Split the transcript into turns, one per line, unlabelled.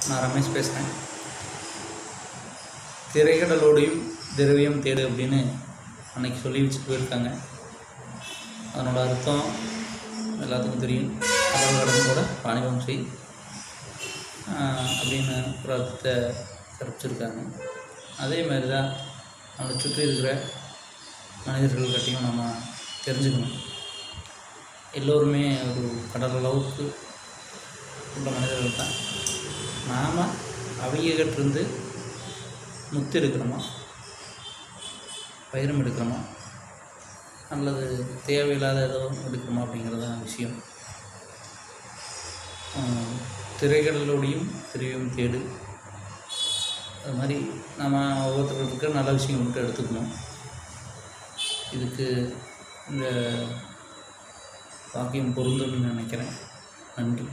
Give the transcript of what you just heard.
நான் ரமேஷ் பேசுகிறேன். திரைக்கடலோடையும் திரவியம் தேடு அப்படின்னு அன்றைக்கி சொல்லி வச்சுட்டு போயிருக்காங்க. அதனோட அர்த்தம் எல்லாத்துக்கும் தெரியும். கடல் கடந்து கூட வாணிபம் செய் அப்படின்னு ஒரு அர்த்தத்தை கற்பிச்சிருக்காங்க. அதே மாதிரி தான் நம்மளை சுற்றி இருக்கிற மனிதர்கள் பற்றியும் நம்ம தெரிஞ்சுக்கணும். எல்லோருமே ஒரு கடல் அளவுக்கு உள்ள மனிதர்கள் தான். நாம் அவங்ககிட்டருந்து முத்து எடுக்கிறோமா, பயிரும் எடுக்கிறோமா, அல்லது தேவையில்லாத ஏதோ எடுக்கிறோமா அப்படிங்கிறது தான் விஷயம். திரைக்கடலோடையும் திரவியம் தேடு. அது மாதிரி நம்ம ஒவ்வொருத்தருக்கு நல்ல விஷயம் மட்டும் எடுத்துக்கணும். இதுக்கு இந்த வாக்கியம் பொருந்தும்னு நினைக்கிறேன். நன்றி.